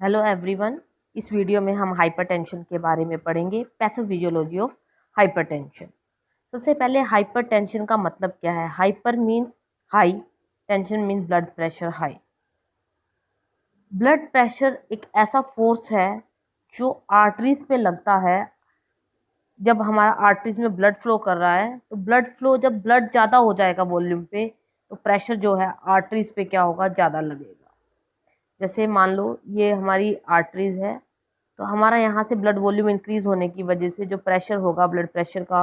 Hello everyone. इस video में हम हाइपरटेंशन के बारे में पढ़ेंगे, पैथोफिजियोलॉजी ऑफ हाइपरटेंशन। सबसे पहले हाइपरटेंशन का मतलब क्या है। Hyper means high, tension means blood pressure high. Blood pressure एक ऐसा फोर्स है जो आर्टरीज पे लगता है। जब हमारा आर्टरीज में ब्लड फ्लो कर रहा है तो ब्लड फ्लो, जब ब्लड ज़्यादा हो जाएगा वॉल्यूम पे, तो प्रेशर जो है आर्टरीज पे क्या होगा, ज़्यादा लगेगा। जैसे मान लो ये हमारी आर्टरीज है, तो हमारा यहाँ से ब्लड वॉल्यूम इंक्रीज होने की वजह से जो प्रेशर होगा ब्लड प्रेशर का,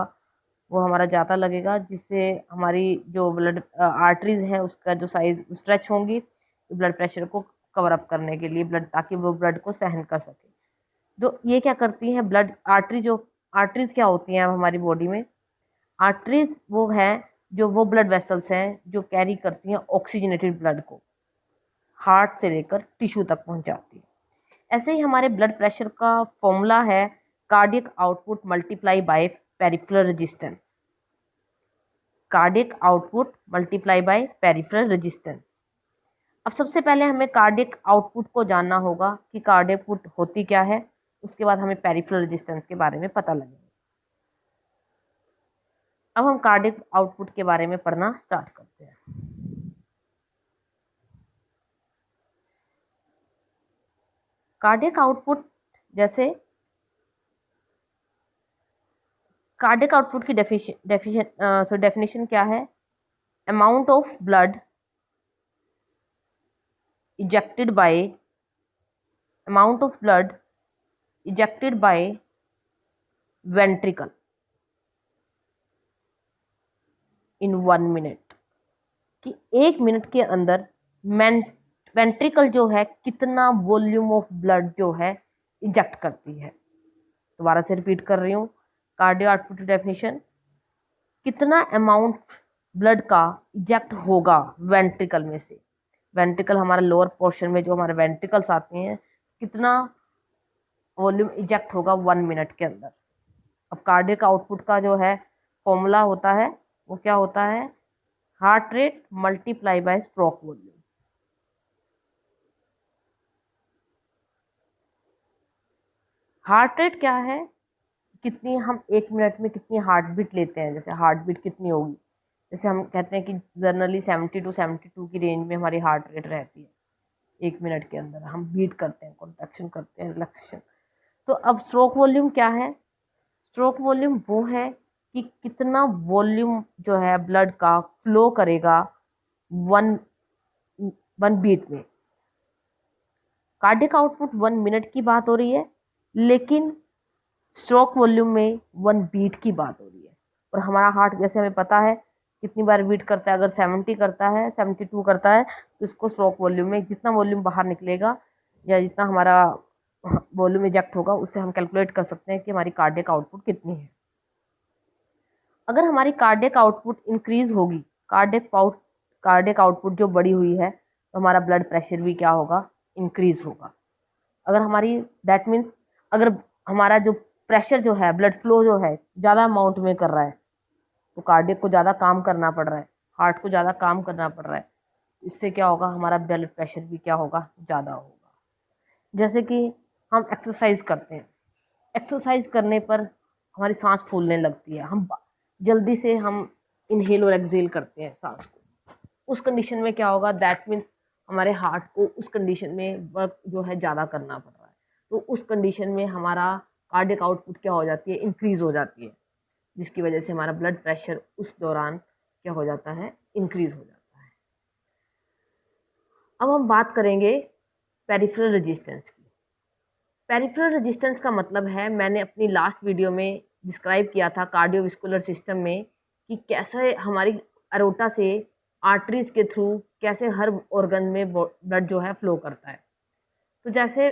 वो हमारा ज़्यादा लगेगा, जिससे हमारी जो ब्लड आर्टरीज है उसका जो साइज स्ट्रेच होंगी ब्लड प्रेशर को कवर अप करने के लिए, ब्लड, ताकि वो ब्लड को सहन कर सके। तो ये क्या करती हैं, ब्लड आर्टरी, जो आर्टरीज क्या होती हैं हमारी बॉडी में, आर्टरीज वो है जो वो ब्लड वेसल्स हैं जो कैरी करती हैं ऑक्सीजनेटेड ब्लड को हार्ट से लेकर टिश्यू तक पहुंचाती है। ऐसे ही हमारे ब्लड प्रेशर का फॉर्मूला है cardiac output multiply by peripheral resistance. Cardiac output multiply by peripheral resistance. अब सबसे पहले हमें कार्डियक आउटपुट को जानना होगा कि कार्डियक आउटपुट होती क्या है, उसके बाद हमें पेरिफेरल रेजिस्टेंस के बारे में पता लगेगा। अब हम कार्डियक आउटपुट के बारे में पढ़ना स्टार्ट करते हैं। कार्डियक आउटपुट, जैसे कार्डियक आउटपुट की डेफिनेशन क्या है, amount of blood ejected by amount of blood ejected by ventricle in 1 minute, कि 1 मिनट के अंदर वेंट्रिकल जो है कितना वॉल्यूम ऑफ ब्लड जो है इजेक्ट करती है। दोबारा से रिपीट कर रही हूँ, कार्डियो आउटपुट डेफिनेशन, कितना अमाउंट ब्लड का इजेक्ट होगा वेंट्रिकल में से। वेंट्रिकल हमारा लोअर पोर्शन में जो हमारे वेंट्रिकल्स आते हैं, कितना वॉल्यूम इजेक्ट होगा 1 मिनट के अंदर। अब कार्डियक आउटपुट का जो है फॉर्मूला होता है, वो क्या होता है, heart rate multiply by stroke volume. Heart rate क्या है, कितनी हम 1 मिनट में कितनी हार्ट बीट लेते हैं, जैसे हार्ट बीट कितनी होगी, जैसे हम कहते हैं कि जनरली 70 to 72 की रेंज में हमारी हार्ट रेट रहती है। 1 मिनट के अंदर हम बीट करते हैं, कॉन्ट्रैक्शन करते हैं, रिलैक्सेशन। तो अब स्ट्रोक वॉल्यूम क्या है, स्ट्रोक वॉल्यूम वो है कि कितना वॉल्यूम जो है ब्लड का फ्लो करेगा वन वन बीट में। कार्डियक आउटपुट 1 मिनट की बात हो रही है, लेकिन स्ट्रोक वॉल्यूम में 1 बीट की बात हो रही है। और हमारा हार्ट, जैसे हमें पता है कितनी बार बीट करता है, अगर 70 करता है, 72 करता है, तो इसको स्ट्रोक वॉल्यूम में जितना वॉल्यूम बाहर निकलेगा या जितना हमारा वॉल्यूम इजेक्ट होगा, उससे हम कैलकुलेट कर सकते हैं कि हमारी कार्डियक आउटपुट कितनी है। अगर हमारी कार्डियक आउटपुट इंक्रीज होगी, कार्डियक आउटपुट जो बड़ी हुई है, तो हमारा ब्लड प्रेशर भी क्या होगा, इंक्रीज होगा। अगर हमारी, दैट मीन्स अगर हमारा जो प्रेशर जो है, ब्लड फ्लो जो है ज़्यादा अमाउंट में कर रहा है, तो कार्डियक को ज़्यादा काम करना पड़ रहा है, हार्ट को ज़्यादा काम करना पड़ रहा है, इससे क्या होगा, हमारा ब्लड प्रेशर भी क्या होगा, ज़्यादा होगा। जैसे कि हम एक्सरसाइज करते हैं, एक्सरसाइज करने पर हमारी सांस फूलने लगती है, हम जल्दी से हम इनहेल और एक्सहेल करते हैं सांस को, उस कंडीशन में क्या होगा, दैट मीन्स हमारे हार्ट को उस कंडीशन में वर्क जो है ज़्यादा करना पड़ रहा है, तो उस कंडीशन में हमारा कार्डियक आउटपुट क्या हो जाती है, इंक्रीज हो जाती है, जिसकी वजह से हमारा ब्लड प्रेशर उस दौरान क्या हो जाता है, इंक्रीज हो जाता है। अब हम बात करेंगे पेरिफेरल रेजिस्टेंस की। पेरिफेरल रेजिस्टेंस का मतलब है, मैंने अपनी लास्ट वीडियो में डिस्क्राइब किया था कार्डियोवास्कुलर सिस्टम में, कि कैसे हमारी अरोटा से आर्टरीज के थ्रू कैसे हर ऑर्गन में ब्लड जो है फ्लो करता है। तो जैसे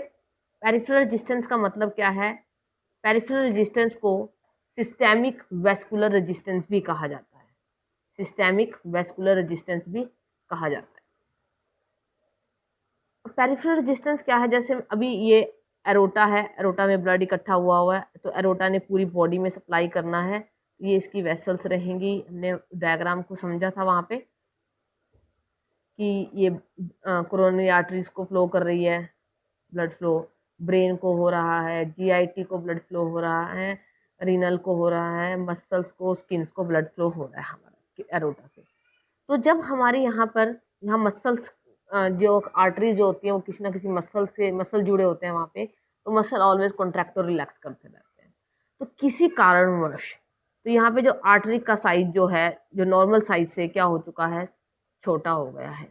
पेरिफेरल रेजिस्टेंस का मतलब क्या है, पेरिफेरल रेजिस्टेंस को सिस्टेमिक वेस्कुलर रेजिस्टेंस भी कहा जाता है, सिस्टेमिक वेस्कुलर रेजिस्टेंस भी कहा जाता है। पेरिफेरल रेजिस्टेंस क्या है, जैसे अभी ये एरोटा है, एरोटा में ब्लड इकट्ठा हुआ है, तो एरोटा ने पूरी बॉडी में सप्लाई करना है, ये इसकी वेसल्स रहेंगी। हमने डायग्राम को समझा था वहाँ पे कि ये कोरोनरी आर्टरीज को फ्लो कर रही है, ब्लड फ्लो, ब्रेन को हो रहा है, जीआईटी को ब्लड फ्लो हो रहा है, रीनल को हो रहा है, मसल्स को, स्किन्स को ब्लड फ्लो हो रहा है हमारा एरोटा से। तो जब हमारे यहाँ पर यहाँ मसल्स जो आर्टरीज जो होती है वो किसी ना किसी मसल जुड़े होते हैं वहाँ पे, तो मसल ऑलवेज कॉन्ट्रैक्ट और रिलैक्स करते रहते हैं। तो किसी कारणवश तो यहाँ पे जो आर्टरी का साइज जो है, जो नॉर्मल साइज से क्या हो चुका है, छोटा हो गया है।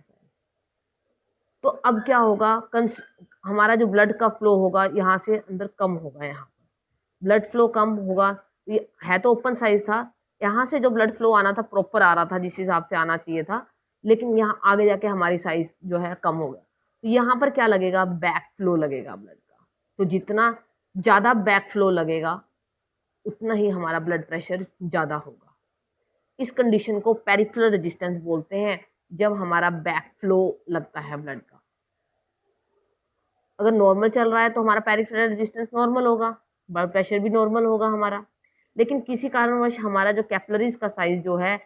तो अब क्या होगा, हमारा जो ब्लड का फ्लो होगा यहाँ से अंदर कम होगा, यहाँ पर ब्लड फ्लो कम होगा। तो ये है तो ओपन साइज था, यहाँ से जो ब्लड फ्लो आना था प्रॉपर आ रहा था जिस हिसाब से आना चाहिए था, लेकिन यहाँ आगे जाके हमारी साइज जो है कम हो गया। तो यहाँ पर क्या लगेगा, बैक फ्लो लगेगा ब्लड का। तो जितना ज़्यादा बैक फ्लो लगेगा उतना ही हमारा ब्लड प्रेशर ज़्यादा होगा। इस कंडीशन को पेरिफेरल रेजिस्टेंस बोलते हैं, जब हमारा बैक फ्लो लगता है ब्लड का। अगर नॉर्मल चल रहा है तो हमारा पेरिफेरल रेजिस्टेंस नॉर्मल होगा, ब्लड प्रेशर भी नॉर्मल होगा हमारा। लेकिन किसी कारणवश हमारा जो कैपिलरीज का साइज जो है,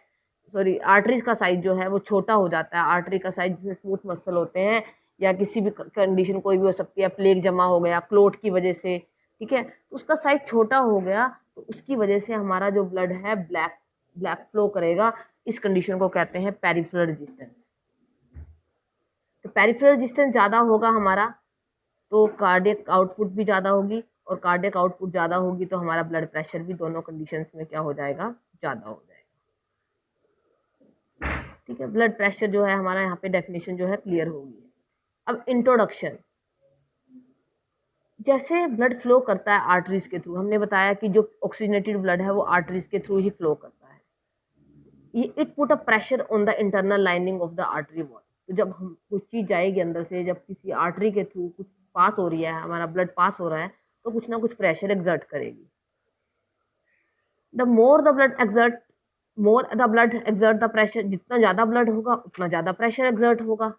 सॉरी आर्टरीज का साइज जो है वो छोटा हो जाता है। आर्टरी का साइज जिसमें स्मूथ मसल होते हैं, या किसी भी कंडीशन कोई भी हो सकती है, प्लेग जमा हो गया क्लोट की वजह से, ठीक है, तो उसका साइज छोटा हो गया, तो उसकी वजह से हमारा जो ब्लड है ब्लैक ब्लैक फ्लो करेगा। इस कंडीशन को कहते हैं पेरिफेरल रेजिस्टेंस। तो पेरिफेरल रेजिस्टेंस ज़्यादा होगा हमारा तो कार्डियक आउटपुट भी ज़्यादा होगी, और कार्डियक आउटपुट ज़्यादा होगी तो हमारा ब्लड प्रेशर भी दोनों कंडीशंस में क्या हो जाएगा, ज़्यादा हो जाएगा। ठीक है, ब्लड प्रेशर जो है हमारा यहाँ पे डेफिनेशन जो है क्लियर होगी। अब इंट्रोडक्शन, जैसे ब्लड फ्लो करता है आर्टरीज के थ्रू, हमने बताया कि जो ऑक्सीजनेटेड ब्लड है वो आर्टरीज के थ्रू ही फ्लो करता है। It put a pressure on the internal lining of the artery wall. तो जब हम कुछ चीज़ जाएगी अंदर से, जब किसी आर्टरी के थ्रू कुछ पास हो रही है, हमारा ब्लड पास हो रहा है, तो कुछ ना कुछ प्रेशर एक्सर्ट करेगी। The more the blood exert the pressure, जितना ज़्यादा ब्लड होगा उतना ज़्यादा प्रेशर एक्सर्ट होगा,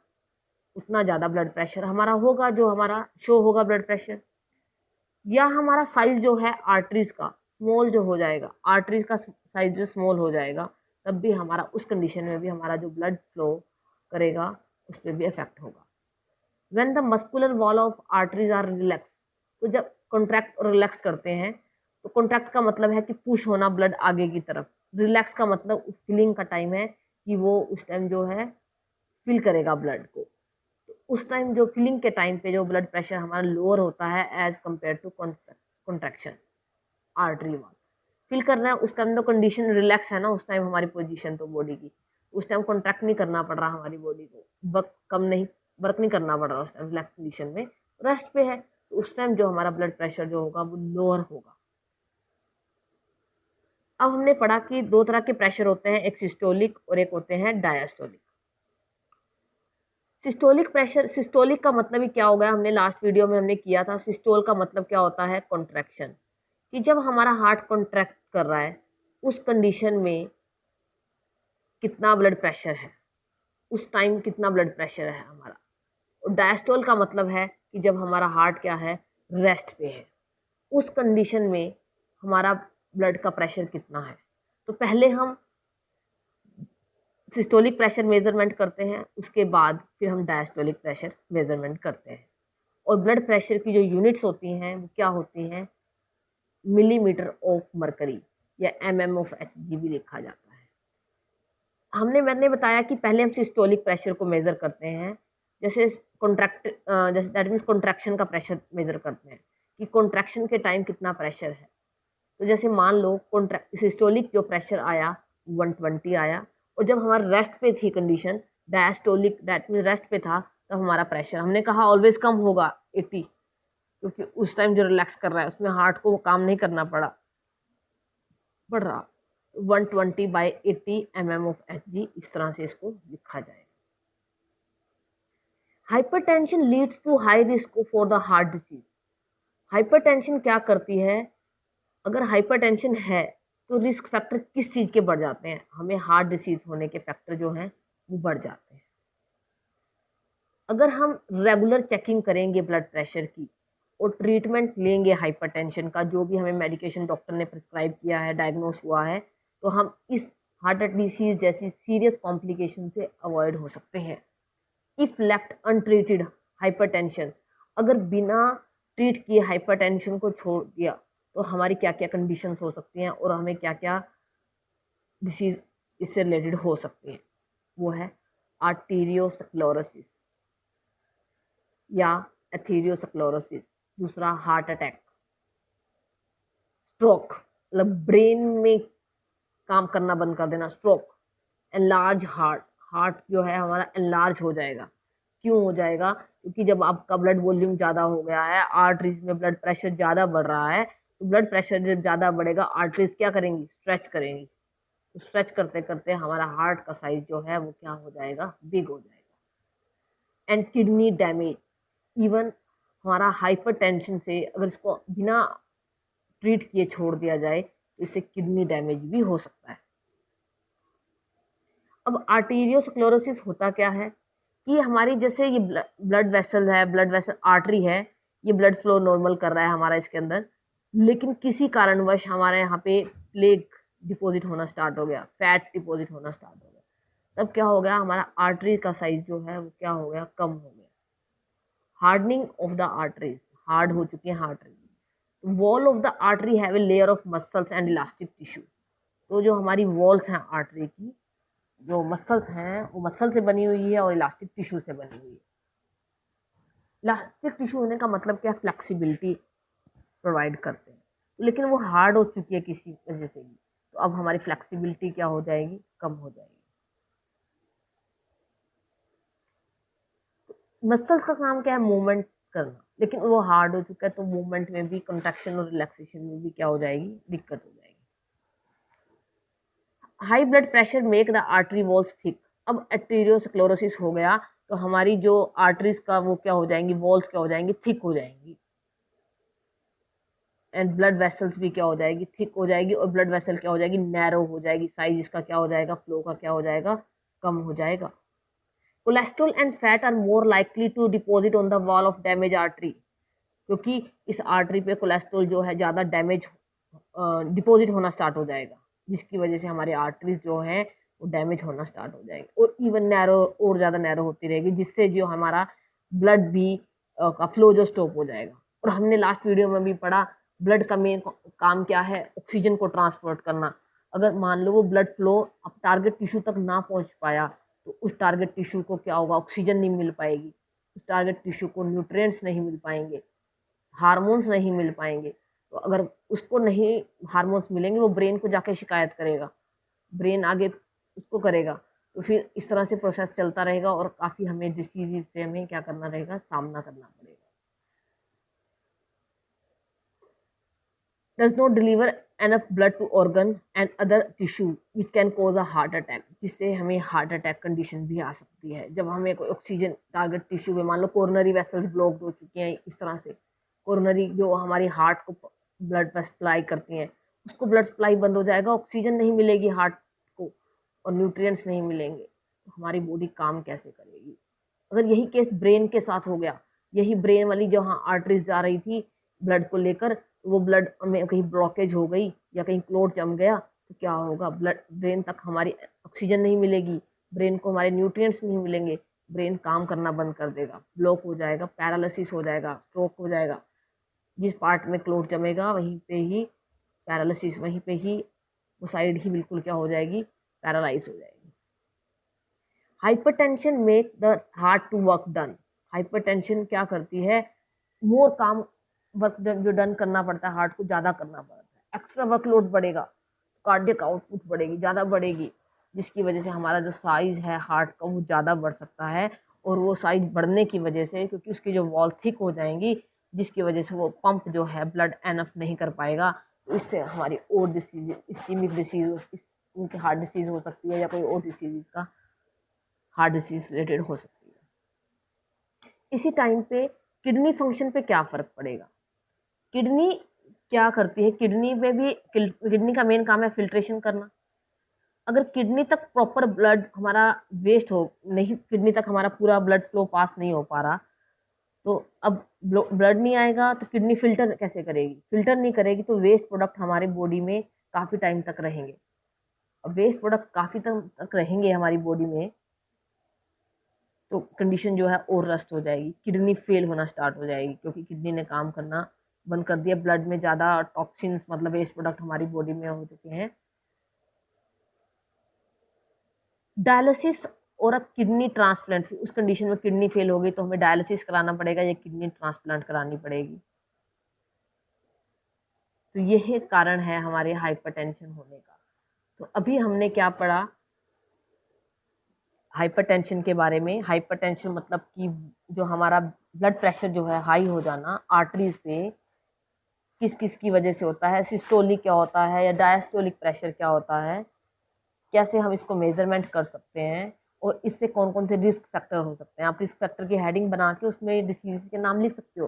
उतना ज़्यादा ब्लड प्रेशर हमारा होगा, जो हमारा शो होगा ब्लड प्रेशर। या हमारा साइज जो है आर्टरीज का स्मॉल जो हो जाएगा, आर्टरीज का साइज जो स्मॉल हो जाएगा, तब भी हमारा उस कंडीशन में भी हमारा जो ब्लड फ्लो करेगा उस पर भी इफेक्ट होगा। When the muscular wall of arteries are relax, तो जब कॉन्ट्रैक्ट और रिलैक्स करते हैं, तो कॉन्ट्रैक्ट का मतलब है कि पुश होना ब्लड आगे की तरफ, रिलैक्स का मतलब उस फिलिंग का टाइम है कि वो उस टाइम जो है फिल करेगा ब्लड को। तो उस टाइम जो फिलिंग के टाइम पे जो ब्लड प्रेशर हमारा लोअर होता है as compare to contraction. Artery wall fill करना है उस टाइम, तो कंडीशन रिलैक्स है ना उस टाइम हमारी पोजीशन तो बॉडी की, उस टाइम कॉन्ट्रैक्ट नहीं करना पड़ रहा हमारी बॉडी को, वर्क नहीं करना पड़ रहा उस टाइम, रिलैक्स कंडीशन में रेस्ट पे है, तो उस टाइम जो हमारा ब्लड प्रेशर जो होगा वो लोअर होगा। अब हमने पढ़ा कि दो तरह के प्रेशर होते हैं, एक सिस्टोलिक और एक होते हैं डायस्टोलिक। सिस्टोलिक प्रेशर, सिस्टोलिक का मतलब ही क्या हो गया, हमने लास्ट वीडियो में हमने किया था। सिस्टोल का मतलब क्या होता है, कॉन्ट्रैक्शन, कि जब हमारा हार्ट कॉन्ट्रैक्ट कर रहा है उस कंडीशन में कितना ब्लड प्रेशर है, उस टाइम कितना ब्लड प्रेशर है हमारा। और डायस्टोल का मतलब है कि जब हमारा हार्ट क्या है, रेस्ट पे है, उस कंडीशन में हमारा ब्लड का प्रेशर कितना है। तो पहले हम सिस्टोलिक प्रेशर मेजरमेंट करते हैं, उसके बाद फिर हम डायस्टोलिक प्रेशर मेजरमेंट करते हैं। और ब्लड प्रेशर की जो यूनिट्स होती हैं वो क्या होती हैं, मिलीमीटर ऑफ मरकरी या mm ऑफ Hg भी लिखा जाता है। मैंने बताया कि पहले हम सिस्टोलिक प्रेशर को मेजर करते हैं, जैसे जैसे दैट मीन्स कॉन्ट्रैक्शन का प्रेशर मेजर करते हैं कि कॉन्ट्रैक्शन के टाइम कितना प्रेशर है। तो जैसे मान लो सिस्टोलिक जो प्रेशर आया 120 आया, और जब हमारा रेस्ट पे थी condition, diastolic that mean rest पे था, तब हमारा प्रेशर हमने कहा ऑलवेज कम होगा 80, क्योंकि उस टाइम जो रिलैक्स कर रहा है उसमें हार्ट को वो काम नहीं करना पड़ रहा। 120/80 mm ऑफ Hg, इस तरह से इसको लिखा जाएगा। Hypertension leads to high risk for the heart disease. Hypertension क्या करती है, अगर हाइपरटेंशन है तो रिस्क फैक्टर किस चीज़ के बढ़ जाते हैं, हमें हार्ट डिसीज होने के फैक्टर जो हैं वो बढ़ जाते हैं। अगर हम रेगुलर चेकिंग करेंगे ब्लड प्रेशर की और ट्रीटमेंट लेंगे हाइपरटेंशन का, जो भी हमें मेडिकेशन डॉक्टर ने प्रिस्क्राइब किया है, डायग्नोस हुआ है, तो हम इस हार्ट डिसीज जैसी सीरियस कॉम्प्लिकेशन से अवॉइड हो सकते हैं। इफ लेफ्ट अनट्रीटेड हाइपरटेंशन, अगर बिना ट्रीट किए हाइपरटेंशन को छोड़ दिया तो हमारी क्या क्या कंडीशंस हो सकती हैं और हमें क्या क्या डिसीज इससे रिलेटेड हो सकती हैं। वो है आर्टीरियोस्क्लेरोसिस या एथेरियोस्क्लेरोसिस, दूसरा हार्ट अटैक, स्ट्रोक मतलब ब्रेन में काम करना बंद कर देना, स्ट्रोक, एनलार्ज हार्ट, हार्ट जो है हमारा एनलार्ज हो जाएगा। क्यों हो जाएगा? क्योंकि जब आपका ब्लड वॉल्यूम ज़्यादा हो गया है, आर्टरीज में ब्लड प्रेशर ज़्यादा बढ़ रहा है, तो ब्लड प्रेशर जब ज़्यादा बढ़ेगा आर्टरीज क्या करेंगी? स्ट्रेच करेंगी। तो स्ट्रेच करते करते हमारा हार्ट का साइज जो है वो क्या हो जाएगा? बिग हो जाएगा। एंड किडनी डैमेज, इवन हमारा हाइपरटेंशन से अगर इसको बिना ट्रीट किए छोड़ दिया जाए तो इससे किडनी डैमेज भी हो सकता है। अब आर्टीरियोस्क्लेरोसिस होता क्या है कि हमारी जैसे ये ब्लड वेसल है, ब्लड वेसल आर्टरी है, ये ब्लड फ्लो नॉर्मल कर रहा है हमारा इसके अंदर, लेकिन किसी कारणवश हमारे यहाँ पे प्लेग डिपॉजिट होना स्टार्ट हो गया, फैट डिपॉजिट होना स्टार्ट हो गया। तब क्या हो गया? हमारा आर्टरी का साइज जो है वो क्या हो गया? कम हो गया। Hardening of the arteries, hard हो चुकी है artery. Wall of the artery have a layer of muscles and elastic tissue. तो जो हमारी वॉल्स हैं आर्टरी की, जो मसल्स हैं वो मसल से बनी हुई है और इलास्टिक टिश्यू से बनी हुई है। इलास्टिक टिश्यू होने का मतलब क्या? फ्लेक्सिबिलिटी प्रोवाइड करते हैं, लेकिन वो हार्ड हो चुकी है किसी वजह से भी, तो अब हमारी फ्लेक्सिबिलिटी क्या हो जाएगी? कम हो जाएगी। मसल्स का काम क्या है? मूवमेंट करना, लेकिन वो हार्ड हो चुका है तो मूवमेंट में भी, कंट्रैक्शन और रिलैक्सेशन में भी क्या हो जाएगी? दिक्कत हो जाएगी। High blood pressure make the artery walls thick. अब आर्टेरियोस्क्लेरोसिस हो गया तो हमारी जो आर्टरीज का वो क्या हो जाएंगी? वॉल्स क्या हो जाएंगी? थिक हो जाएंगी। एंड ब्लड वेसल्स भी क्या हो जाएगी? थिक हो जाएगी। और ब्लड वेसल क्या हो जाएगी? नैरो हो जाएगी। साइज इसका क्या हो जाएगा? फ्लो का क्या हो जाएगा? कम हो जाएगा। Cholesterol and fat are more likely to deposit on the wall of damage artery, क्योंकि इस आर्टरी पे कोलेस्ट्रॉल जो है ज़्यादा डैमेज डिपॉजिट होना स्टार्ट हो जाएगा, जिसकी वजह से हमारी आर्टरीज जो है वो डैमेज होना स्टार्ट हो जाएगी और इवन नैरो, और ज़्यादा नैरो होती रहेगी, जिससे जो हमारा ब्लड भी का फ्लो जो स्टॉप हो जाएगा। और हमने लास्ट वीडियो में भी पढ़ा, ब्लड का मेन काम क्या है? ऑक्सीजन को ट्रांसपोर्ट करना। अगर मान लो वो ब्लड फ्लो अब टारगेट टिश्यू तक ना पहुंच पाया तो उस टारगेट टिश्यू को क्या होगा? ऑक्सीजन नहीं मिल पाएगी, उस टारगेट टिश्यू को न्यूट्रिएंट्स नहीं मिल पाएंगे, हार्मोन्स नहीं मिल पाएंगे। तो अगर उसको नहीं हार्मोन्स मिलेंगे, वो ब्रेन को जाके शिकायत करेगा, ब्रेन आगे उसको करेगा, तो फिर इस तरह से प्रोसेस चलता रहेगा और काफ़ी हमें डिसीज से हमें क्या करना रहेगा? सामना करना पड़ेगा। Does not deliver enough blood to organ and other tissue which can cause a heart attack, जिससे हमें हार्ट अटैक कंडीशन भी आ सकती है। जब हमें कोई ऑक्सीजन टारगेट टिश्यू में, मान लो कोरोनरी वेसल्स ब्लॉक हो चुकी हैं, इस तरह से कोरोनरी जो हमारी हार्ट को ब्लड सप्लाई करती हैं, उसको ब्लड सप्लाई बंद हो जाएगा, ऑक्सीजन नहीं मिलेगी हार्ट को और न्यूट्रिएंट्स नहीं मिलेंगे, तो हमारी बॉडी काम कैसे करेगी? अगर यही केस ब्रेन के साथ हो गया, यही ब्रेन वाली जहाँ आर्टरीज जा रही थी ब्लड को लेकर, वो ब्लड में कहीं ब्लॉकेज हो गई या कहीं क्लोट जम गया तो क्या होगा? ब्लड ब्रेन तक हमारी ऑक्सीजन नहीं मिलेगी, ब्रेन को हमारे न्यूट्रिएंट्स नहीं मिलेंगे, ब्रेन काम करना बंद कर देगा, ब्लॉक हो जाएगा, पैरालिसिस हो जाएगा, स्ट्रोक हो जाएगा। जिस पार्ट में क्लोट जमेगा वहीं पे ही पैरालिसिस, वहीं पे ही वो साइड ही बिल्कुल क्या हो जाएगी? पैरालाइज हो जाएगी। Hypertension make the heart to work done. Hypertension क्या करती है? मोर काम वर्क जो डन करना पड़ता है, हार्ट को ज़्यादा करना पड़ता है, एक्स्ट्रा वर्कलोड बढ़ेगा, कार्डियक आउटपुट बढ़ेगी, ज़्यादा बढ़ेगी, जिसकी वजह से हमारा जो साइज है हार्ट का वो ज़्यादा बढ़ सकता है। और वो साइज बढ़ने की वजह से, क्योंकि उसकी जो वॉल थिक हो जाएंगी, जिसकी वजह से वो पंप जो है ब्लड एनफ नहीं कर पाएगा, तो इससे हमारी और डिसीज, इस्कीमिक डिसीज, उनकी हार्ट डिसीज हो सकती है या कोई और डिसीज का हार्ट डिसीज रिलेटेड हो सकती है। इसी टाइम पे किडनी फंक्शन पे क्या फ़र्क पड़ेगा? किडनी क्या करती है? किडनी में भी, किडनी का मेन काम है फिल्ट्रेशन करना। अगर किडनी तक प्रॉपर ब्लड हमारा वेस्ट हो नहीं, किडनी तक हमारा पूरा ब्लड फ्लो पास नहीं हो पा रहा, तो अब ब्लड नहीं आएगा तो किडनी फिल्टर कैसे करेगी? फिल्टर नहीं करेगी तो वेस्ट प्रोडक्ट हमारे बॉडी में काफ़ी टाइम तक रहेंगे। अब वेस्ट प्रोडक्ट काफ़ी तक रहेंगे हमारी बॉडी में, तो कंडीशन जो है और रस्ट हो जाएगी, किडनी फेल होना स्टार्ट हो जाएगी, क्योंकि किडनी ने काम करना बंद कर दिया, ब्लड में ज़्यादा टॉक्सिन्स मतलब वेस्ट प्रोडक्ट हमारी बॉडी में हो चुके हैं। डायलिसिस और अब किडनी ट्रांसप्लांट, उस कंडीशन में किडनी फेल हो गई तो हमें डायलिसिस कराना पड़ेगा या किडनी ट्रांसप्लांट करानी पड़ेगी। तो यही कारण है हमारे हाइपरटेंशन होने का। तो अभी हमने क्या पढ़ा हाइपरटेंशन के बारे में। हाइपरटेंशन मतलब कि जो हमारा ब्लड प्रेशर जो है हाई हो जाना आर्टरीज पे, किस किस की वजह से होता है, सिस्टोलिक क्या होता है या डायस्टोलिक प्रेशर क्या होता है, कैसे हम इसको मेजरमेंट कर सकते हैं और इससे कौन कौन से रिस्क फैक्टर हो सकते हैं। आप रिस्क फैक्टर की हेडिंग बना के उसमें डिसीज के नाम लिख सकते हो,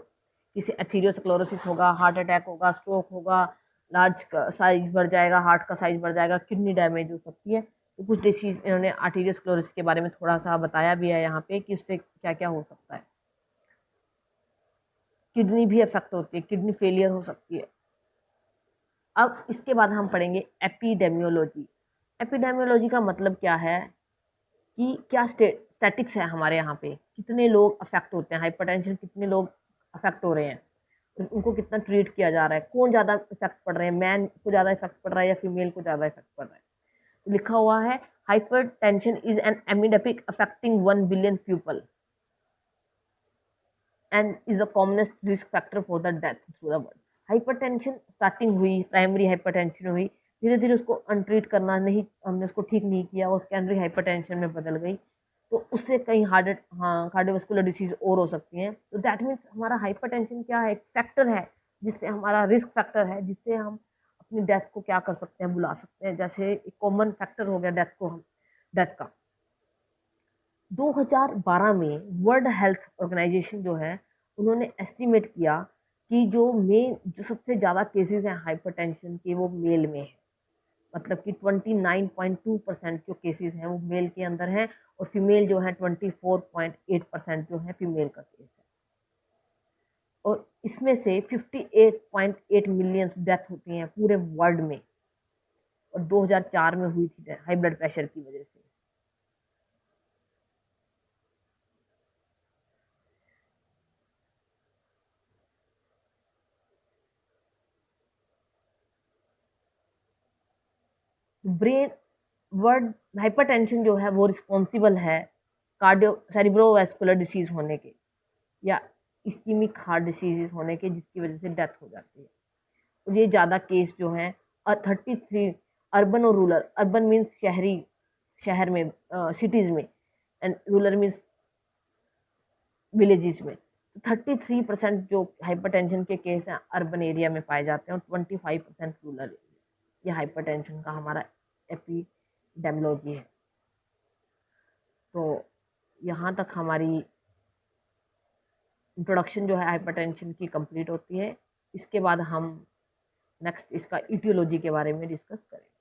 किसी एथीरियोस्क्लेरोसिस होगा, हार्ट अटैक होगा, स्ट्रोक होगा, लार्ज साइज बढ़ जाएगा, हार्ट का साइज बढ़ जाएगा, किडनी डैमेज हो सकती है। तो कुछ डिसीज इन्होंने आर्टीरियोस्क्लेरोसिस के बारे में थोड़ा सा बताया भी है यहाँ पे कि उससे क्या क्या हो सकता है। किडनी भी अफेक्ट होती है, किडनी फेलियर हो सकती है। अब इसके बाद हम पढ़ेंगे एपिडेमियोलॉजी। एपिडेमियोलॉजी का मतलब क्या है कि क्या स्टैटिक्स है हमारे यहाँ पे, कितने लोग अफेक्ट होते हैं, हाइपरटेंशन कितने लोग अफेक्ट हो रहे हैं, उनको कितना ट्रीट किया जा रहा है, कौन ज़्यादा इफेक्ट पड़ रहे हैं, मैन को ज़्यादा इफेक्ट पड़ रहा है या फीमेल को ज़्यादा इफेक्ट पड़ रहा है। तो लिखा हुआ है hypertension is an epidemic affecting 1 billion people and is the commonest risk factor for the death through the world. Hypertension starting हुई, प्राइमरी हाइपरटेंशन हुई, धीरे धीरे उसको अनट्रीट करना नहीं, हमने उसको ठीक नहीं किया, वो सेकेंडरी हाइपरटेंशन में बदल गई, तो उससे कई कार्डियोवास्कुलर डिसीज और हो सकती हैं। तो दैट मीन्स हमारा हाइपरटेंशन क्या है, एक फैक्टर है जिससे हमारा रिस्क फैक्टर है, जिससे हम अपनी डेथ को क्या कर सकते हैं, बुला सकते हैं। जैसे एक कॉमन फैक्टर हो गया डेथ का। 2012 में वर्ल्ड हेल्थ ऑर्गेनाइजेशन जो है उन्होंने एस्टिमेट किया कि जो सबसे ज़्यादा केसेस हैं हाइपरटेंशन के वो मेल में है, मतलब कि 29.2% जो केसेस हैं वो मेल के अंदर हैं और फीमेल जो है 24.8% जो है फीमेल का केस है। और इसमें से 58.8 मिलियन डेथ होती हैं पूरे वर्ल्ड में, और 2004 में हुई थी हाई ब्लड प्रेशर की वजह से। ब्रेन वर्ड हाइपरटेंशन जो है वो रिस्पॉन्सिबल है कार्डियो सेरिब्रोवैस्कुलर डिसीज होने के या इस्कीमिक हार्ट डिसीज होने के, जिसकी वजह से डेथ हो जाती है। और ये ज़्यादा केस जो हैं 33 अर्बन और रूरल, अर्बन मीन्स शहर में, सिटीज़ में, एंड रूरल मीन्स विलेजेस में। तो 33% जो हाइपरटेंशन के केस हैं अर्बन एरिया में पाए जाते हैं और 25% रूरल। ये हाइपरटेंशन का हमारा एपिडेमियोलॉजी है। तो यहाँ तक हमारी इंट्रोडक्शन जो है हाइपरटेंशन की कंप्लीट होती है। इसके बाद हम नेक्स्ट इसका इटियोलॉजी के बारे में डिस्कस करेंगे।